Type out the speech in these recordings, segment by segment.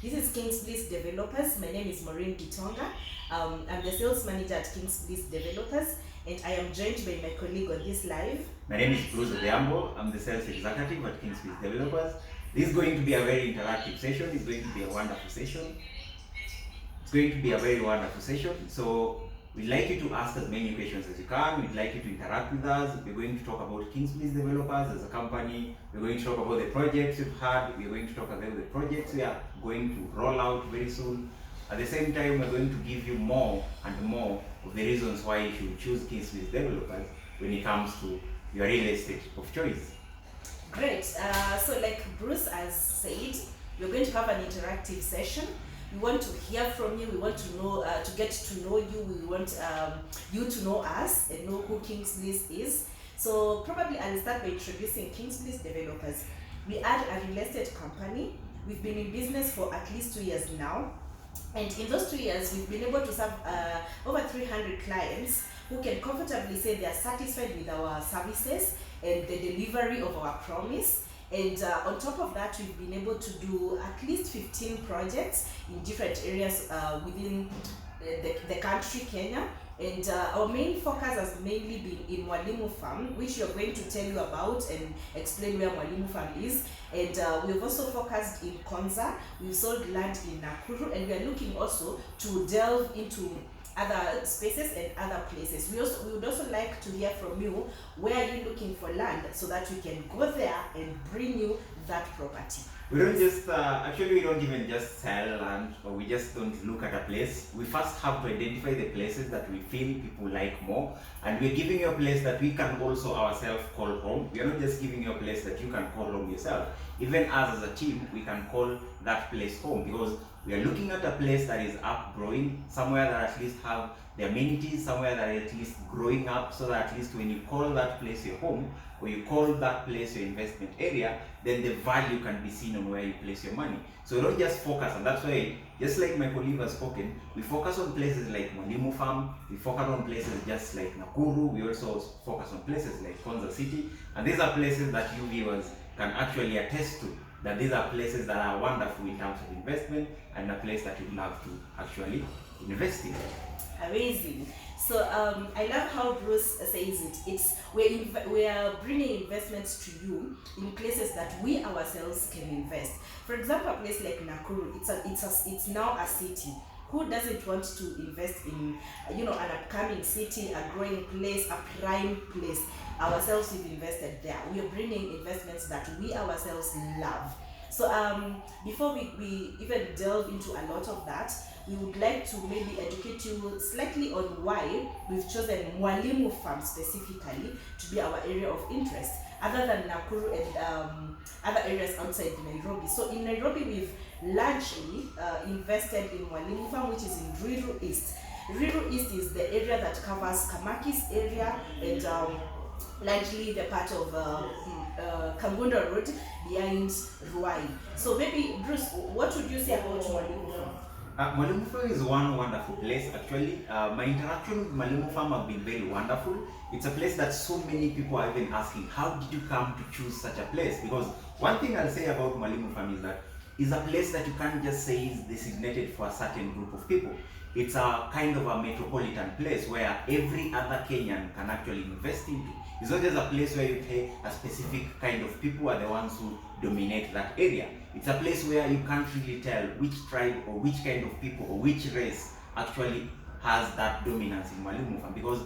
This is Kings Bliss Developers. My name is Maureen Gitonga. I'm the sales manager at Kings Bliss Developers, and I am joined by my colleague on this live. My name is Bruce Odhiambo. I'm the sales executive at Kings Bliss Developers. This is going to be a very interactive session. It's going to be a wonderful session. So we'd like you to ask as many questions as you can. We'd like you to interact with us. We're going to talk about Kings Bliss Developers as a company. We're going to talk about the projects we've had. We're going to talk about the projects we are going to roll out very soon. At the same time, we're going to give you more and more of the reasons why you should choose Kings Bliss Developers when it comes to your real estate of choice. Great. So like Bruce has said, we're going to have an interactive session. We want to hear from you. We want to know, to get to know you. We want you to know us and know who Kings Bliss is. So probably I'll start by introducing Kings Bliss Developers. We are a real estate company. We've been in business for at least 2 years now. And in those 2 years, we've been able to serve over 300 clients who can comfortably say they are satisfied with our services and the delivery of our promise. And on top of that, we've been able to do at least 15 projects in different areas within the country, Kenya. And our main focus has mainly been in Mwalimu Farm, which we're going to tell you about and explain where Mwalimu Farm is. And we've also focused in Konza. We've sold land in Nakuru, and we are looking also to delve into other spaces and other places. We would also like to hear from you, where are you looking for land, so that we can go there and bring you that property. We don't just, actually we don't even just sell land, or we just don't look at a place. We first have to identify the places that we feel people like more, and we're giving you a place that we can also ourselves call home. We are not just giving you a place that you can call home yourself. Even us as a team, we can call that place home, because we are looking at a place that is upgrowing, somewhere that at least have the amenities, somewhere that at least growing up, so that at least when you call that place your home, or you call that place your investment area, then the value can be seen on where you place your money. So don't just focus, and that's why, just like my colleague has spoken, we focus on places like Mwalimu Farm, we focus on places just like Nakuru, we also focus on places like Konza City, and these are places that you viewers can actually attest to, that these are places that are wonderful in terms of investment, and a place that you'd love to actually invest in. Amazing. So I love how Bruce says it. We are bringing investments to you in places that we ourselves can invest. For example, a place like Nakuru, it's now a city. Who doesn't want to invest in, an upcoming city, a growing place, a prime place? Ourselves, we've invested there. We are bringing investments that we ourselves love. So before we even delve into a lot of that, we would like to maybe educate you slightly on why we've chosen Mwalimu Farm specifically to be our area of interest, other than Nakuru and other areas outside Nairobi. So in Nairobi, we've largely invested in Mwalimu Farm, which is in Ruiru East. Ruiru East is the area that covers Kamaki's area and largely the part of Kangunda Road behind Ruiru. So maybe, Bruce, what would you say about Mwalimu Farm? Mwalimu Farm is one wonderful place. Actually, my interaction with Mwalimu Farm have been very wonderful. It's a place that so many people are even asking, how did you come to choose such a place? Because one thing I'll say about Mwalimu Farm is that it's a place that you can't just say is designated for a certain group of people. It's a kind of a metropolitan place where every other Kenyan can actually invest into. It's not just a place where you pay a specific kind of people are the ones who dominate that area. It's a place where you can't really tell which tribe or which kind of people or which race actually has that dominance in Mwalimu Farm, because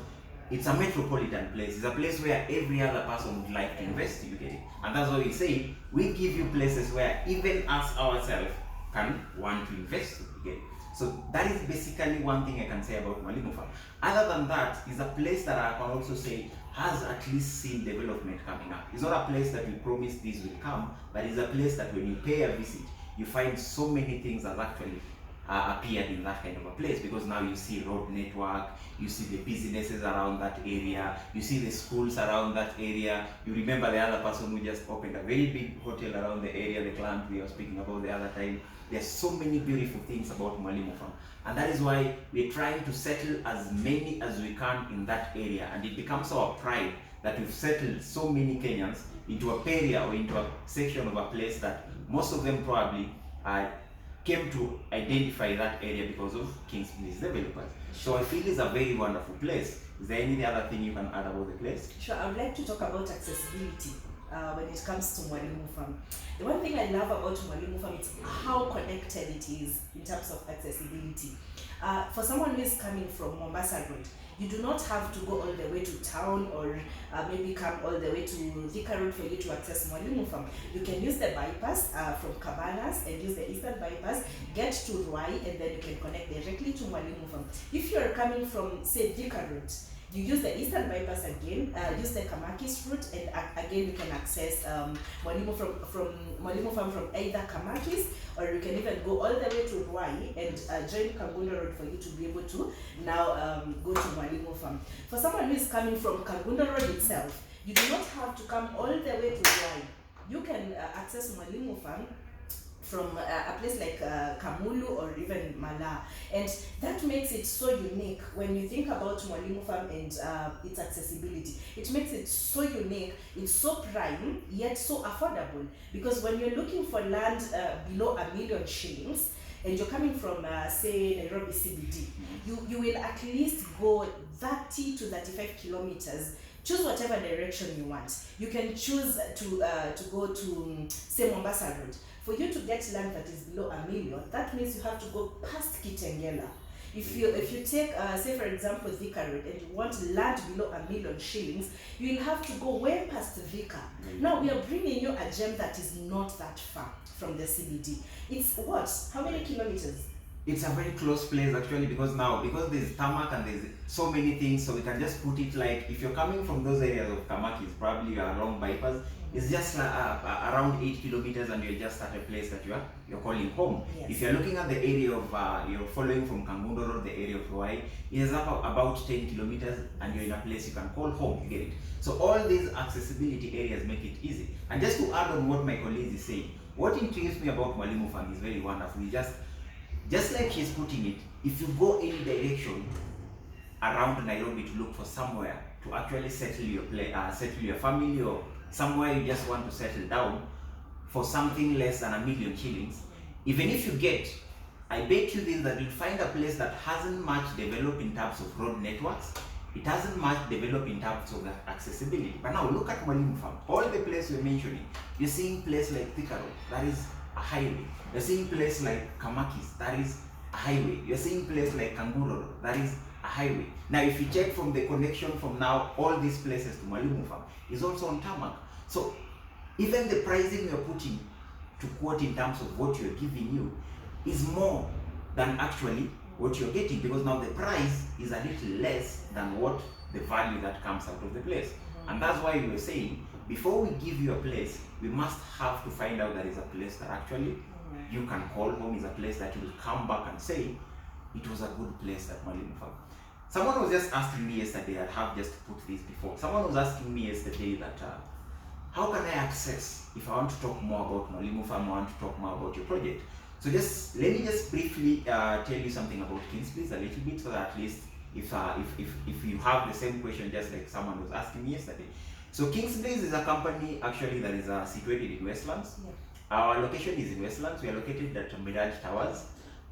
it's a metropolitan place. It's a place where every other person would like to invest, you get it? And that's why we say, we give you places where even us ourselves can want to invest, you get it? So that is basically one thing I can say about Mwalimu Farm. Other than that, it's a place that I can also say has at least seen development coming up. It's not a place that we promise this will come, but it's a place that when you pay a visit, you find so many things that actually appeared in that kind of a place, because now you see road network, you see the businesses around that area, you see the schools around that area. You remember the other person who just opened a very big hotel around the area, the client we were speaking about the other time. There's so many beautiful things about Mwalimu Farm, and that is why we're trying to settle as many as we can in that area, and it becomes our pride that we've settled so many Kenyans into a area or into a section of a place that most of them probably came to identify that area because of Kings Bliss Developers. So I feel it's a very wonderful place. Is there any other thing you can add about the place? Sure, I would like to talk about accessibility when it comes to Mwalimu Farm. The one thing I love about Mwalimu Farm is how connected it is in terms of accessibility. For someone who is coming from Mombasa Road, you do not have to go all the way to town or maybe come all the way to Thika Road for you to access Mwalimu Farm. You can use the bypass from Cabanas and use the eastern bypass, get to Ruiru, and then you can connect directly to Mwalimu Farm. If you are coming from, say, Thika Road, you use the eastern bypass again, use the Kamakis route, and again you can access Mwalimu from Mwalimu Farm from either Kamakis, or you can even go all the way to Ruiru and join Kangunda Road for you to be able to now go to Mwalimu Farm. For someone who is coming from Kangunda Road itself, you do not have to come all the way to Ruiru. You can access Mwalimu Farm from a place like Kamulu or even Mala, and that makes it so unique when you think about Mwalimu Farm and its accessibility. It makes it so unique, it's so prime yet so affordable, because when you're looking for land below $1 million shillings and you're coming from say Nairobi CBD, you will at least go 30 to 35 kilometers. Choose whatever direction you want. You can choose to go to say Mombasa Road. For you to get land that is below $1 million, that means you have to go past Kitengela. If you take say for example Thika Road and you want land below $1 million shillings, you will have to go way past Thika. Now we are bringing you a gem that is not that far from the CBD. It's what? How many kilometers? It's a very close place actually, because there's tarmac and there's so many things, so we can just put it like, if you're coming from those areas of Kamakis, probably along bypass, it's just around 8 kilometers and you're just at a place that you're calling home. Yes. If you're looking at the area of, you're following from Kangunda Road, the area of Ruiru, it is about 10 kilometers and you're in a place you can call home, you get it? So all these accessibility areas make it easy. And just to add on what my colleague is saying, what intrigues me about Mwalimu Farm is very wonderful. It's just like he's putting it, if you go any direction around Nairobi to look for somewhere to actually settle your family, or somewhere you just want to settle down for something less than $1 million shillings, even if you get, I bet you this, that you'll find a place that hasn't much developed in terms of road networks, it hasn't much developed in terms of accessibility. But now look at Mwalimu Farm, all the places we're mentioning, you're seeing place like Thika Road, that is a highway. You're seeing place like Kamakis, that is a highway. You're seeing place like Kanguro, that is a highway. Now if you check from the connection from now all these places to Mwalimu Farm is also on tarmac. So even the pricing you're putting to quote in terms of what you're giving you is more than actually what you're getting, because now the price is a little less than what the value that comes out of the place. And that's why we were saying, before we give you a place, we must have to find out that is a place that actually you can call home, is a place that you will come back and say, it was a good place at Mwalimu Farm. Someone was just asking me yesterday, I have just put this before, someone was asking me yesterday that, how can I access, if I want to talk more about Mwalimu Farm, I want to talk more about your project. So let me just briefly tell you something about Kings Bliss a little bit, so that at least if you have the same question just like someone was asking me yesterday. So Kings Bliss is a company actually that is situated in Westlands. Yeah. Our location is in Westlands. We are located at Mirage Towers,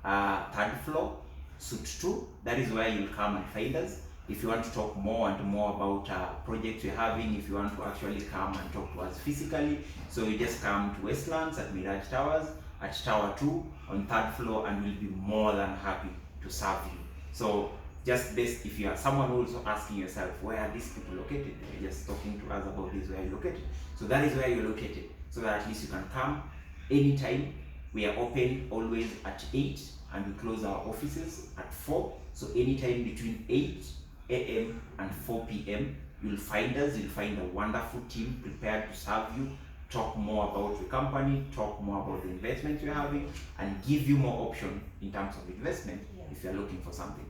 3rd floor, suite 2. That is where you'll come and find us. If you want to talk more and more about projects you're having, if you want to actually come and talk to us physically, so you just come to Westlands at Mirage Towers, at Tower 2 on 3rd floor, and we'll be more than happy to serve you. So just based, if you are someone also asking yourself, where are these people located? You're just talking to us about this, where you're located. So that is where you're located, so that at least you can come anytime. We are open always at 8 and we close our offices at 4. So anytime between 8 a.m. and 4 p.m. you'll find us. You'll find a wonderful team prepared to serve you, talk more about your company, talk more about the investment you're having, and give you more option in terms of investment if you're looking for something.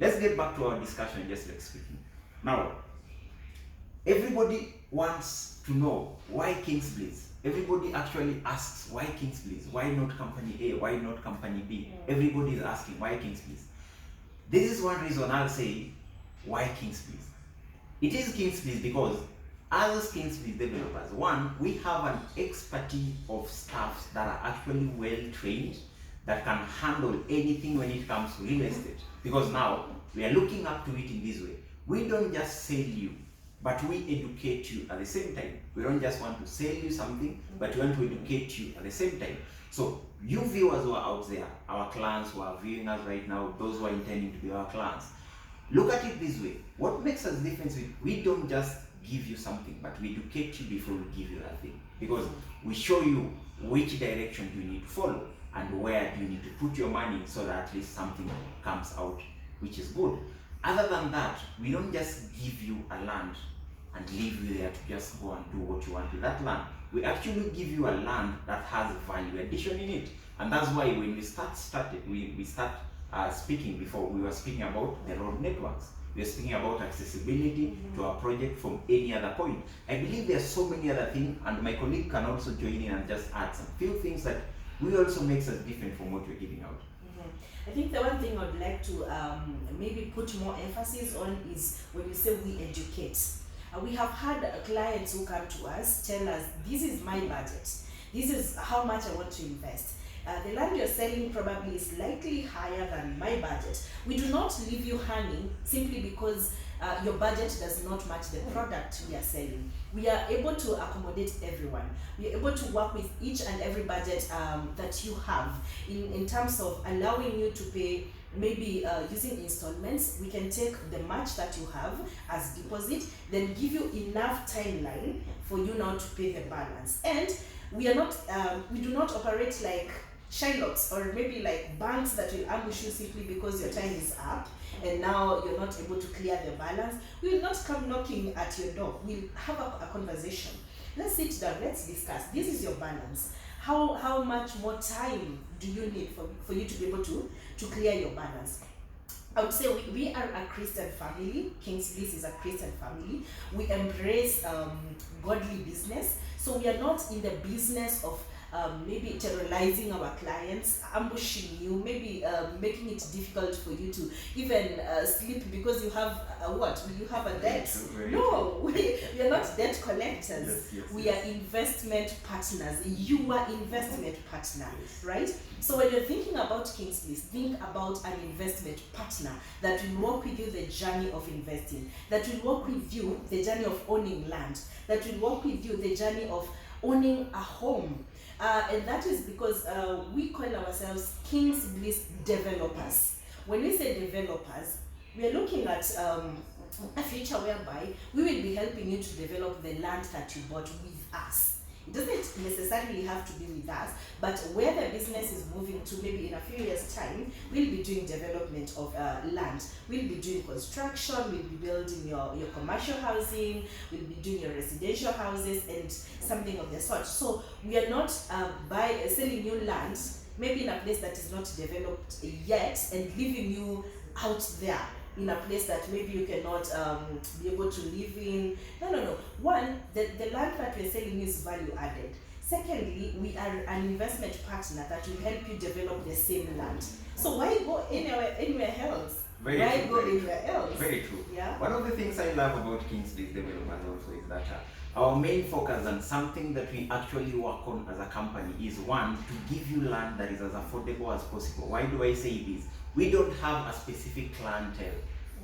Let's get back to our discussion, just like speaking. Now, everybody wants to know why Kings Bliss. Everybody actually asks, why Kings Bliss? Why not company A? Why not company B? Everybody is asking, why Kings Bliss? This is one reason I'll say, why Kings Bliss? It is Kings Bliss because as Kings Bliss Developers, one, we have an expertise of staff that are actually well trained, that can handle anything when it comes to real estate. Because now we are looking up to it in this way. We don't just sell you, but we educate you at the same time. We don't just want to sell you something, but we want to educate you at the same time. So you viewers who are out there, our clients who are viewing us right now, those who are intending to be our clients, look at it this way. What makes us different is we don't just give you something, but we educate you before we give you that thing. Because we show you which direction you need to follow and where you need to put your money so that at least something comes out which is good. Other than that, we don't just give you a land and leave you there to just go and do what you want with that land. We actually give you a land that has value addition in it. And that's why when we start speaking before, we were speaking about the road networks. We are speaking about accessibility to our project from any other point. I believe there are so many other things, and my colleague can also join in and just add some few things that we also makes us different from what we're giving out. I think the one thing I'd like to maybe put more emphasis on is when you say we educate. We have had clients who come to us, tell us, this is my budget. This is how much I want to invest. The land you're selling probably is likely higher than my budget. We do not leave you hanging simply because your budget does not match the product we are selling. We are able to accommodate everyone. We are able to work with each and every budget that you have in terms of allowing you to pay, maybe using installments. We can take the much that you have as deposit, then give you enough timeline for you now to pay the balance. And we are not, we do not operate like Shylocks or maybe like banks that will ambush you simply because your time is up and now you're not able to clear the balance. We will not come knocking at your door. We'll have a conversation. Let's sit down, let's discuss. This is your balance. How much more time do you need for you to be able to clear your balance? I would say we are a Christian family. Kings Bliss is a Christian family. We embrace godly business. So we are not in the business of maybe terrorizing our clients, ambushing you, maybe making it difficult for you to even sleep because you have what? You have a debt. No, we are not debt collectors. We are investment partners. You are investment partner, right? So when you're thinking about Kings Bliss, think about an investment partner that will walk with you the journey of investing, that will walk with you the journey of owning land, that will walk with you the journey of owning a home. And that is because we call ourselves Kings Bliss Developers. When we say developers, we are looking at a future whereby we will be helping you to develop the land that you bought with us. It doesn't necessarily have to be with us, but where the business is moving to, maybe in a few years' time, we'll be doing development of land. We'll be doing construction, we'll be building your commercial housing, we'll be doing your residential houses and something of the sort. So we are not selling you land, maybe in a place that is not developed yet, and leaving you out there in a place that maybe you cannot be able to live in. No. One, the land that we're selling is value added. Secondly, we are an investment partner that will help you develop the same land. So why go anywhere else? Why go anywhere else? Very true. Yeah. One of the things I love about Kings Bliss Developers also is that our main focus and something that we actually work on as a company is, one, to give you land that is as affordable as possible. Why do I say this? We don't have a specific clientele.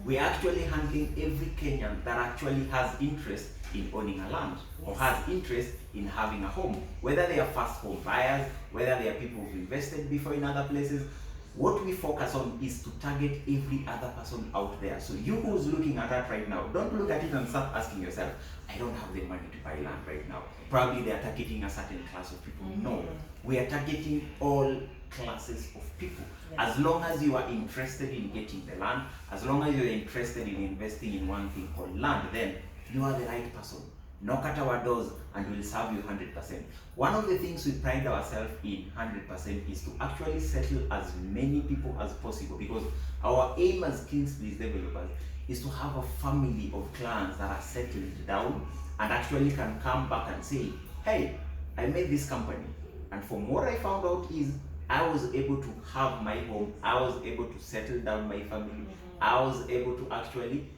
We're actually handling every Kenyan that actually has interest in owning a land or has interest in having a home. Whether they are first home buyers, whether they are people who've invested before in other places, what we focus on is to target every other person out there. So you who's looking at that right now, don't look at it and start asking yourself, I don't have the money to buy land right now. Probably they are targeting a certain class of people. No, we are targeting all classes of people. As long as you are interested in getting the land, as long as you're interested in investing in one thing called land, then you are the right person. Knock at our doors and we'll serve you 100%. One of the things we pride ourselves in 100% is to actually settle as many people as possible, because our aim as Kings Bliss Developers is to have a family of clients that are settled down and actually can come back and say, hey, I made this company, and from what I found out is I was able to have my home, I was able to settle down my family, I was able to actually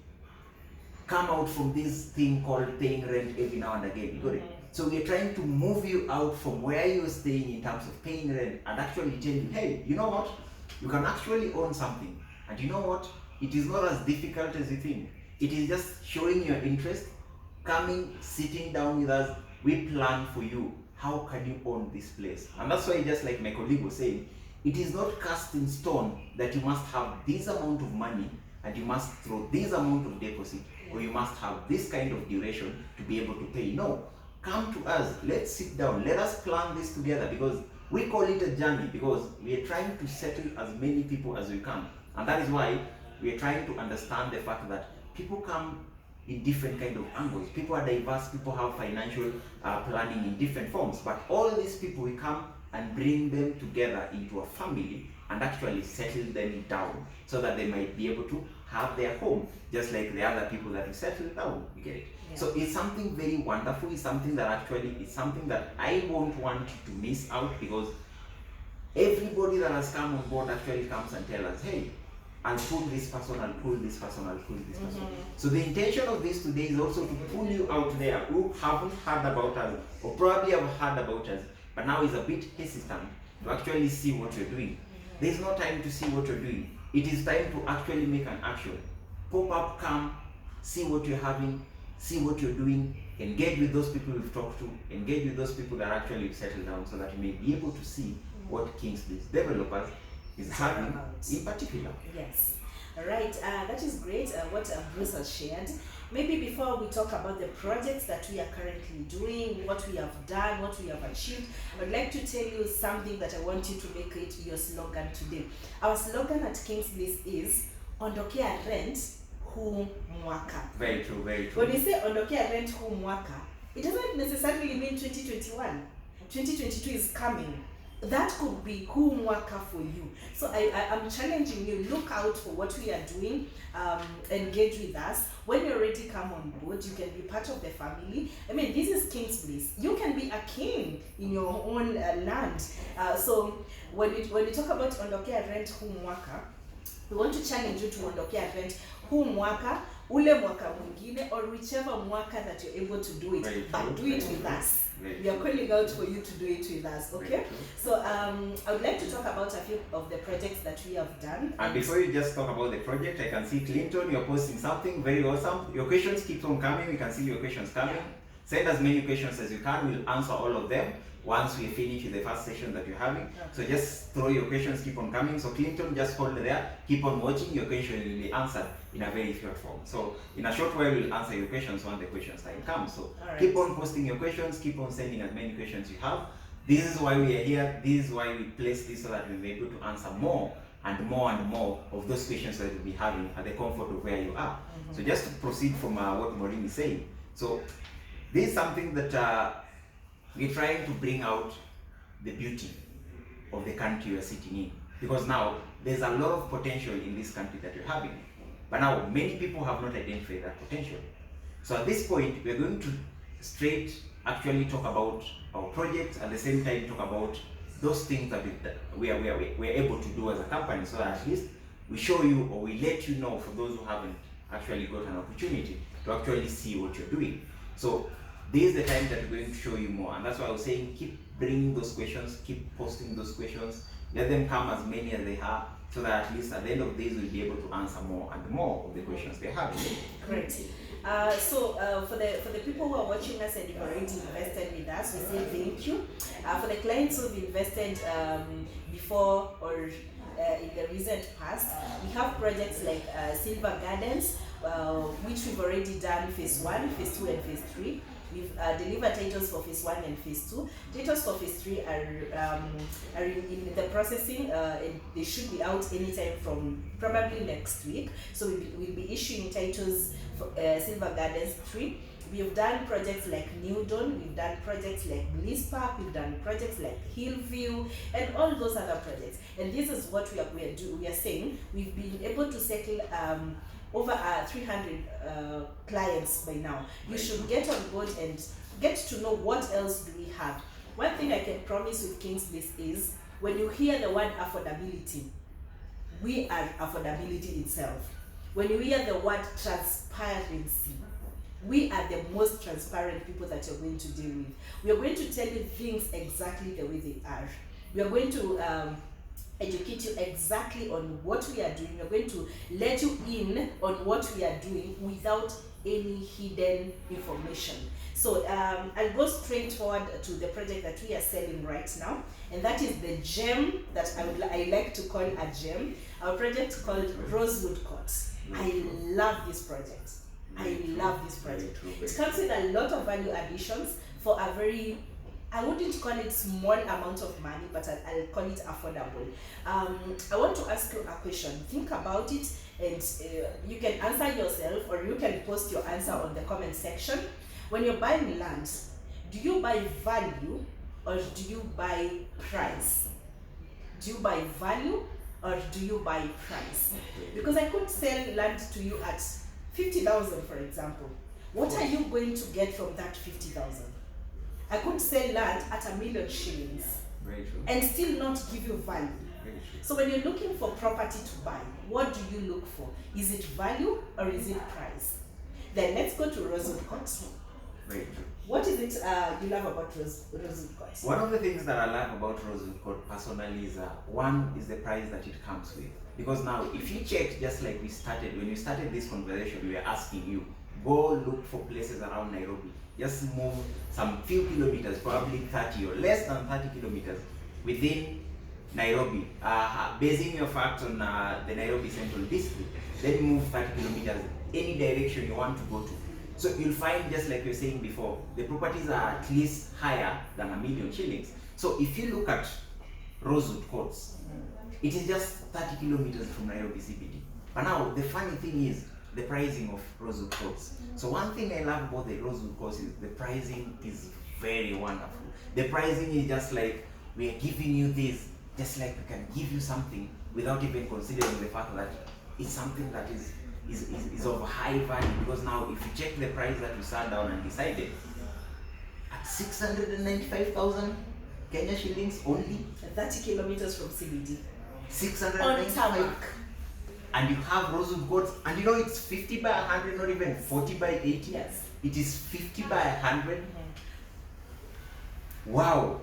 come out from this thing called paying rent every now and again. You got it? So we are trying to move you out from where you're staying in terms of paying rent and actually tell you, hey, you know what? You can actually own something. And you know what? It is not as difficult as you think. It is just showing your interest, coming, sitting down with us. We plan for you. How can you own this place? And that's why, just like my colleague was saying, it is not cast in stone that you must have this amount of money and you must throw this amount of deposit, or you must have this kind of duration to be able to pay. No, come to us, let's sit down, let us plan this together, because we call it a journey, because we are trying to settle as many people as we can. And that is why we are trying to understand the fact that people come in different kind of angles. People are diverse, people have financial planning in different forms, but all these people, we come and bring them together into a family and actually settle them down so that they might be able to have their home, just like the other people that we settle down. You get it? Yeah. So it's something very wonderful. It's something that actually is something that I won't want you to miss out, because everybody that has come on board actually comes and tells us, hey, I'll pull this person, I'll pull this person, I'll pull this person. So the intention of this today is also to pull you out there who haven't heard about us, or probably have heard about us, but now is a bit hesitant to actually see what you're doing. There's no time to see what you're doing. It is time to actually make an action. Pop up, come, see what you're having, see what you're doing, engage with those people you've talked to, engage with those people that actually settle down, so that you may be able to see what Kings Bliss Developers is having in particular. Yes. All right. That is great. What Bruce has shared. Maybe before we talk about the projects that we are currently doing, what we have done, what we have achieved, I would like to tell you something that I want you to make it your slogan today. Our slogan at Kings Bliss is Ondokea Rent Huu Mwaka. Very true, very true. When we say Ondokea Rent Huu Mwaka, it doesn't necessarily mean 2021. 2022 is coming. That could be Huu Mwaka for you. So I'm challenging you, look out for what we are doing, engage with us. When you already come on board, you can be part of the family. I mean, this is Kings Bliss. You can be a king in your own land. So when we talk about Ondokea Rent Huu Mwaka, we want to challenge you to Ondokea Rent Huu Mwaka, ule mwaka mwingine, or whichever mwaka that you're able to do it, but do it with us. We are calling out for you to do it with us, okay? So I would like to talk about a few of the projects that we have done. And before you just talk about the project, I can see Clinton, you're posting something very awesome. Your questions keep on coming. We can see your questions coming. Yeah. Send as many questions as you can. We'll answer all of them once we finish with the first session that you're having. Okay. So just throw your questions, keep on coming. So Clinton, just hold there, keep on watching. Your question will be answered in a very short form. So in a short while, we'll answer your questions when the questions time comes. So keep on posting your questions, keep on sending as many questions you have. This is why we are here. This is why we place this, so that we'll be able to answer more and more and more of those questions that you'll be having at the comfort of where you are. So just to proceed from what Maureen is saying. So this is something that we're trying to bring out the beauty of the country you're sitting in. Because now there's a lot of potential in this country that you're having. But now many people have not identified that potential. So at this point, we're going to straight actually talk about our projects, at the same time talk about those things that we're able to do as a company, so that at least we show you, or we let you know, for those who haven't actually got an opportunity to actually see what you're doing. So this is the time that we're going to show you more, and that's why I was saying keep bringing those questions, keep posting those questions, let them come as many as they have, so that at least at the end of this we'll be able to answer more and more of the questions they have. Great. For the people who are watching us and you've already invested with us, we say thank you. For the clients who've invested before or in the recent past, we have projects like Silver Gardens, which we've already done phase 1, phase 2 and phase 3. We've delivered titles for phase 1 and phase 2. Titles for phase 3 are in the processing, and they should be out anytime from probably next week. So we'll be issuing titles for Silver Gardens 3. We've done projects like New Dawn, we've done projects like Bliss Park, we've done projects like Hillview, and all those other projects. And this is what we are saying. We've been able to settle over 300 clients by now. You should get on board and get to know what else do we have. One thing I can promise with Kings Bliss is, when you hear the word affordability, we are affordability itself. When you hear the word transparency, we are the most transparent people that you're going to deal with. We are going to tell you things exactly the way they are. We are going to educate you exactly on what we are doing. We are going to let you in on what we are doing without any hidden information. So I'll go straight forward to the project that we are selling right now, and that is the gem that I like to call a gem. Our project called Rosewood Court. I love this project. I love this project. It comes with a lot of value additions for a very, I wouldn't call it small amount of money, but I'll call it affordable. I want to ask you a question. Think about it, and you can answer yourself, or you can post your answer on the comment section. When you're buying land, do you buy value or do you buy price? Do you buy value or do you buy price? Because I could sell land to you at 50,000, for example. What are you going to get from that 50,000? I could sell land at ₦1,000,000 shillings. Very true. And still not give you value. Very true. So when you're looking for property to buy, what do you look for? Is it value or is it price? Then let's go to Rosewood Court. Very true. What is it you love about Rosewood Court? One of the things that I love about Rosewood Court personally is one is the price that it comes with. Because now, if you check, just like when we started this conversation, we were asking you, go look for places around Nairobi. Just move some few kilometers, probably 30 or less than 30 kilometers within Nairobi, basing your facts on the Nairobi Central District. Then move 30 kilometers any direction you want to go to. So you'll find, just like you were saying before, the properties are at least higher than ₦1,000,000 shillings. So if you look at Rosewood Courts, it is just 30 kilometers from Nairobi CBD. But now the funny thing is the pricing of Rosewood Courts. So one thing I love about the Rosewood Courts is the pricing is very wonderful. The pricing is just like, we are giving you this, just like we can give you something without even considering the fact that it's something that is of high value. Because now if you check the price that we sat down and decided, at 695,000 Kenya shillings only, 30 kilometers from CBD. 695. And you have Rosewood Courts, and you know it's 50 by 100, not even 40 by 80. Yes. It is 50 by 100. Wow.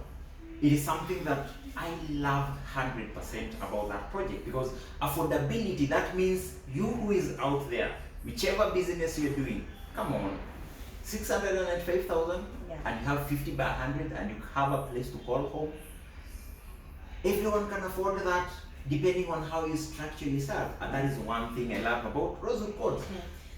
It is something that I love 100% about that project, because affordability, that means you who is out there, whichever business you're doing, come on, 695,000, and you have 50 by 100, and you have a place to call home. Everyone can afford that, depending on how you structure yourself, and that is one thing I love about Rosewood Court.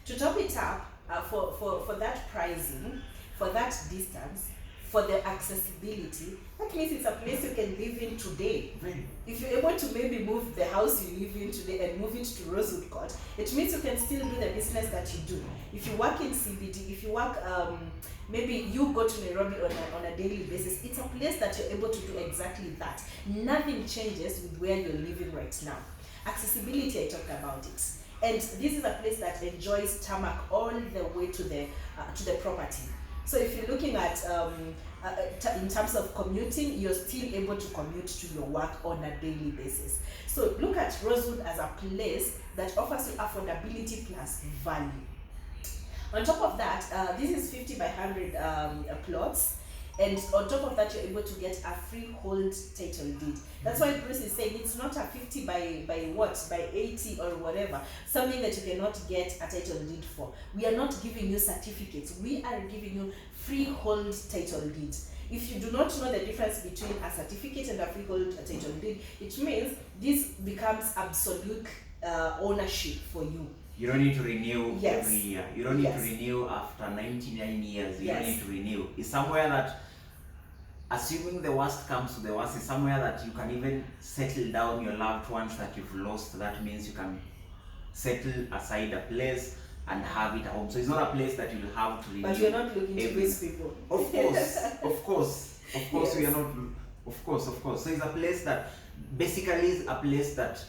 To top it up, for that pricing, for that distance, for the accessibility, that means it's a place you can live in today. Really? If you're able to maybe move the house you live in today and move it to Rosewood Court, it means you can still do the business that you do. If you work in CBD, if you work, maybe you go to Nairobi on a daily basis, it's a place that you're able to do exactly that. Nothing changes with where you're living right now. Accessibility, I talked about it. And this is a place that enjoys tarmac all the way to the property. So if you're looking at, in terms of commuting, you're still able to commute to your work on a daily basis. So look at Rosewood as a place that offers you affordability plus value. On top of that, this is 50 by 100 plots. And on top of that, you're able to get a freehold title deed. That's why Bruce is saying it's not a 50 by 80 or whatever, something that you cannot get a title deed for. We are not giving you certificates. We are giving you freehold title deed. If you do not know the difference between a certificate and a freehold title deed, it means this becomes absolute ownership for you. You don't need to renew Yes. every year. You don't need Yes. to renew after 99 years. You Yes. don't need to renew. It's somewhere that, assuming the worst comes to the worst, is somewhere that you can even settle down your loved ones that you've lost. That means you can settle aside a place and have it at home. So it's not a place that you'll have to renew. But you're not looking to every- these people. Of course. Yes. We are not. Of course. So it's a place that basically is a place that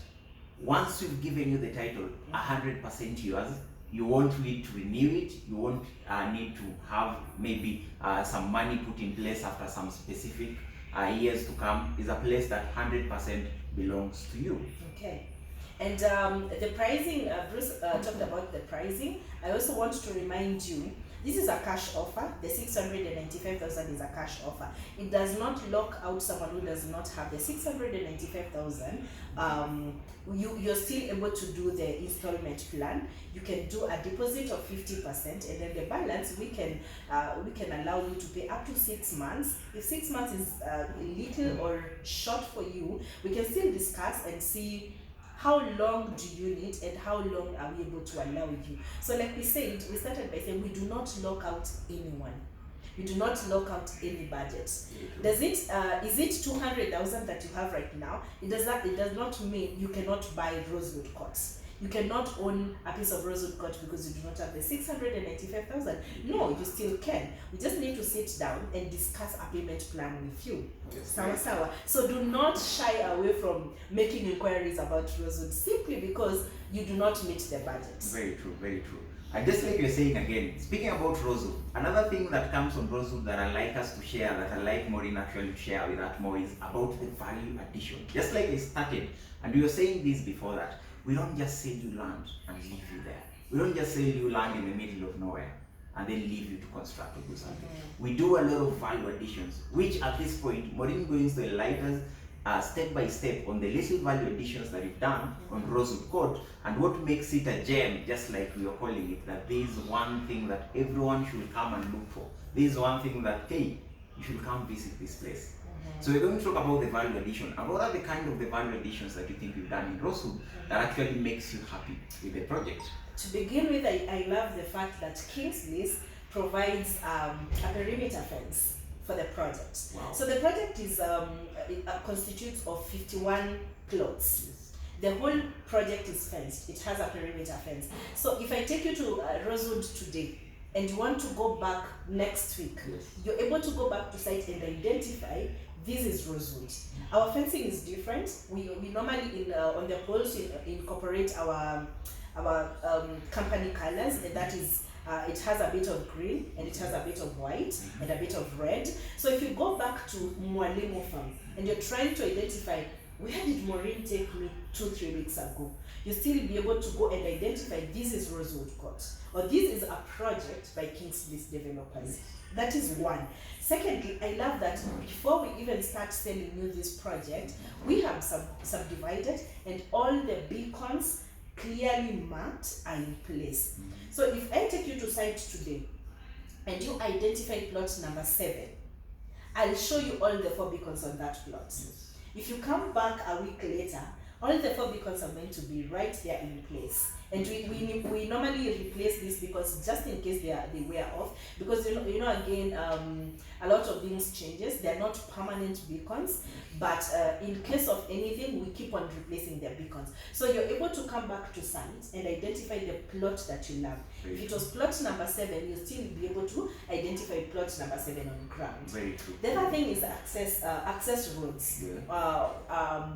once we've given you the title, 100% yours. You won't need to renew it. You won't need to have maybe some money put in place after some specific years to come. It's a place that 100% belongs to you. Okay. And the pricing, Bruce talked about the pricing. I also want to remind you This is a cash offer. The 695,000 is a cash offer. It does not lock out someone who does not have the 695,000. You're still able to do the installment plan. You can do a deposit of 50%, and then the balance we can allow you to pay up to 6 months. If 6 months is little or short for you, we can still discuss and see how long do you need and how long are we able to allow you. So like we said, we started by saying we do not lock out anyone. We do not lock out any budget. Does it is it 200,000 that you have right now? It does not mean you cannot buy Rosewood Court. You cannot own a piece of Rosewood Court because you do not have the 695,000. No, you still can. We just need to sit down and discuss a payment plan with you. Sawa. So do not shy away from making inquiries about Rosewood simply because you do not meet the budget. Very true, very true. And just like you're saying again, speaking about Rosewood, another thing that comes from Rosewood that I like us to share, that I like Maureen actually to share with that more, is about the value addition. Just like I started, and we were saying this before that, we don't just sell you land and leave you there. We don't just sell you land in the middle of nowhere and then leave you to construct or do something. We do a lot of value additions, which at this point, Maureen going to enlighten us step by step on the little value additions that we've done on Rosewood Court, and what makes it a gem, just like we are calling it, that there is one thing that everyone should come and look for. There is one thing that, hey, you should come visit this place. So we're going to talk about the value addition. And what are the kind of the value additions that you think we've done in Rosewood that actually makes you happy with the project? To begin with, I love the fact that Kings Bliss provides a perimeter fence for the project. Wow. So the project is constitutes of 51 plots. Yes. The whole project is fenced. It has a perimeter fence. So if I take you to Rosewood today, and you want to go back next week, yes, you're able to go back to site and identify this is Rosewood. Our fencing is different. We normally on the poles incorporate our company colors, and that is it has a bit of green and it has a bit of white and a bit of red. So if you go back to Mwalimu farm and you're trying to identify where did Maureen take me 2-3 weeks ago, you still be able to go and identify this is Rosewood Court, or this is a project by Kings Bliss Developers. That is one. Secondly, I love that before we even start selling you this project, we have subdivided and all the beacons clearly marked are in place. So if I take you to site today and you identify plot number 7, I'll show you all the 4 beacons on that plot. Yes. If you come back a week later, all the 4 beacons are going to be right there in place. And we normally replace this because just in case they wear off, because you know again a lot of things changes. They are not permanent beacons, but in case of anything, we keep on replacing their beacons. So you're able to come back to site and identify the plot that you love. If it was plot number 7, you'll still be able to identify plot number 7 on ground. Very true. The other thing is access roads. Yeah.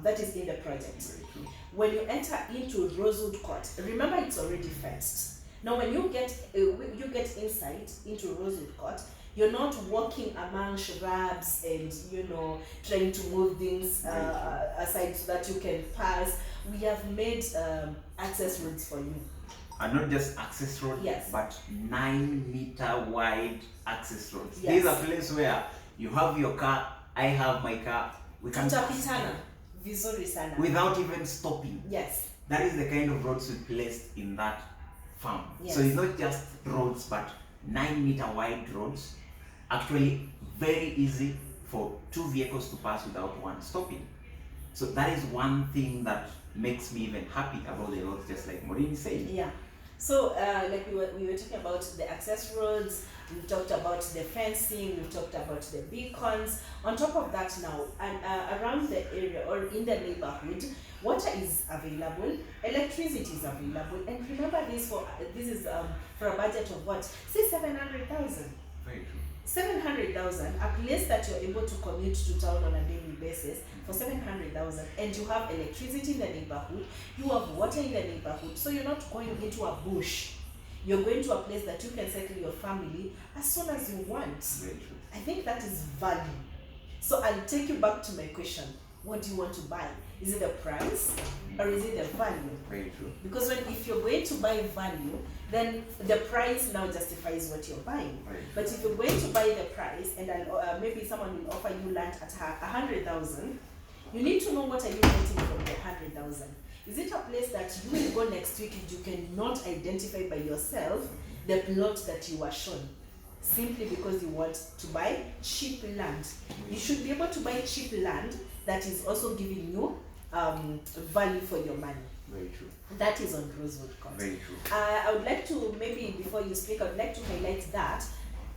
That is in the project. Very true. When you enter into Rosewood Court, remember it's already fenced. Now when you get inside into Rosewood Court, you're not walking among shrubs and trying to move things aside so that you can pass. We have made access roads for you. And not just access roads, yes, but 9-meter wide access roads. Yes. There's a place where you have your car, I have my car, we can tutapitana vizuri sana without even stopping. Yes. That is the kind of roads we placed in that farm. Yes. So it's not just roads, but 9-meter wide roads. Actually very easy for 2 vehicles to pass without one stopping. So that is one thing that makes me even happy about the roads, just like Maureen said. Yeah. So like we were talking about the access roads, we've talked about the fencing, we've talked about the beacons. On top of that now, and around the area or in the neighborhood, water is available, electricity is available, and remember this is for a budget of what? Say 700,000. Very true. 700,000, a place that you're able to commute to town on a daily basis for 700,000, and you have electricity in the neighborhood, you have water in the neighborhood, so you're not going into a bush. You're going to a place that you can settle your family as soon as you want. Very true. I think that is value. So I'll take you back to my question. What do you want to buy? Is it the price or is it the value? Very true. Because if you're going to buy value, then the price now justifies what you're buying. Right. But if you're going to buy the price and then maybe someone will offer you land at 100,000, you need to know what are you getting from the 100,000. Is it a place that you will go next week and you cannot identify by yourself the plot that you are shown, simply because you want to buy cheap land? You should be able to buy cheap land that is also giving you value for your money. Very true. That is on Rosewood Court. Very true. I would like to, maybe before you speak, I would like to highlight that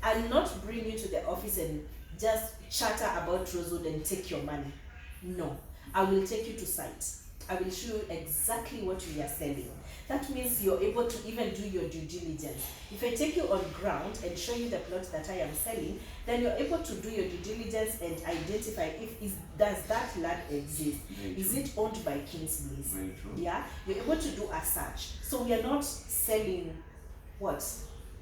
I'll not bring you to the office and just chatter about Rosewood and take your money. No, I will take you to site. I will show you exactly what we are selling. That means you're able to even do your due diligence. If I take you on ground and show you the plot that I am selling, then you're able to do your due diligence and identify does that land exist? Is it owned by Kings Bliss? Very true. Yeah, you're able to do a search. So we are not selling what?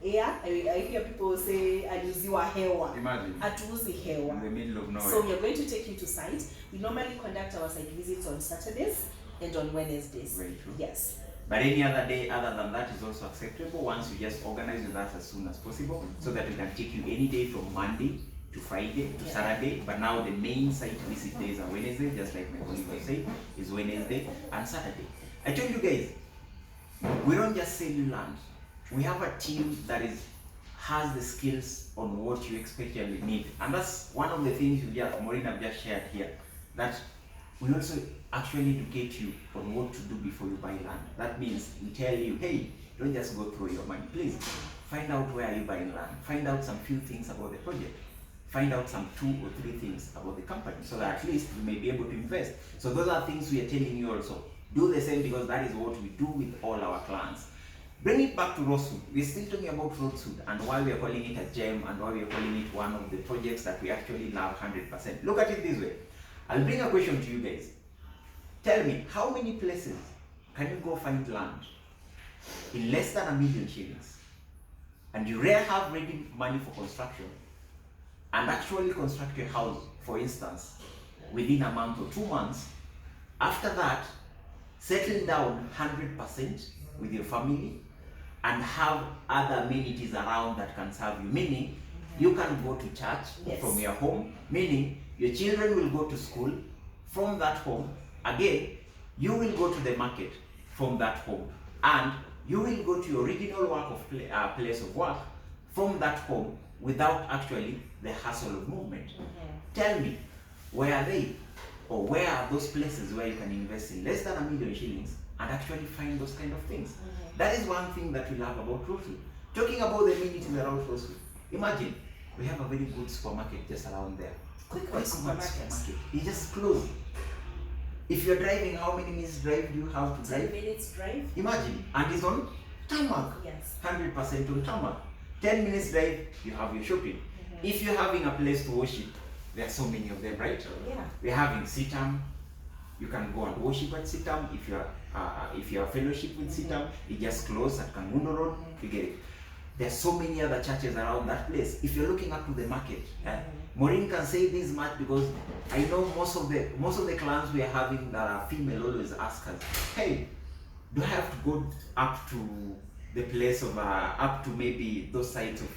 Yeah, I hear people say aliuziwa hewa. Imagine. Atuuzi hewa. In the middle of nowhere. So we are going to take you to site. We normally conduct our site visits on Saturdays and on Wednesdays. Very true. Yes. But any other day other than that is also acceptable once you just organize with us as soon as possible, so that we can take you any day from Monday to Friday to Saturday. But now the main site visit days are Wednesday, just like my colleague was saying, is Wednesday and Saturday. I told you guys, we don't just sell you land. We have a team that has the skills on what you especially need. And that's one of the things Maureen have just shared here, that we also actually educate you on what to do before you buy land. That means we tell you, hey, don't just go through your money. Please find out where are you buying land. Find out some few things about the project. Find out some 2 or 3 things about the company, so that at least you may be able to invest. So those are things we are telling you also. Do the same, because that is what we do with all our clients. Bring it back to Rosewood. We're still talking about Rosewood and why we are calling it a gem and why we are calling it one of the projects that we actually love 100%. Look at it this way. I'll bring a question to you guys. Tell me, how many places can you go find land in less than $1 million shillings, and you rarely have ready money for construction, and actually construct your house, for instance, within a month or 2 months? After that, settle down 100% with your family and have other amenities around that can serve you. Meaning, you can go to church from your home, meaning your children will go to school from that home. Again, you will go to the market from that home, and you will go to your original place of work from that home without actually the hassle of movement. Tell me, where are they? Or where are those places where you can invest in less than $1 million shillings and actually find those kind of things? That is one thing that we love about Rosewood. Talking about the amenities around Rosewood, imagine we have a very good supermarket just around there. Quick supermarket. It just closed. If you're driving, how many minutes drive do you have to drive? 10 minutes drive. Imagine, and it's on tarmac. Yes. 100% on tarmac. 10 minutes drive, you have your shopping. If you're having a place to worship, there are so many of them, right? Yeah. We're having Sitam. You can go and worship at Sitam. If you're a fellowship with Sitam, it just closed at Kangundo Road. You get it. There's so many other churches around that place. If you're looking up to the market, Maureen can say this much because I know most of the clients we are having that are female always ask us, hey, do I have to go up to the place of up to maybe those sides of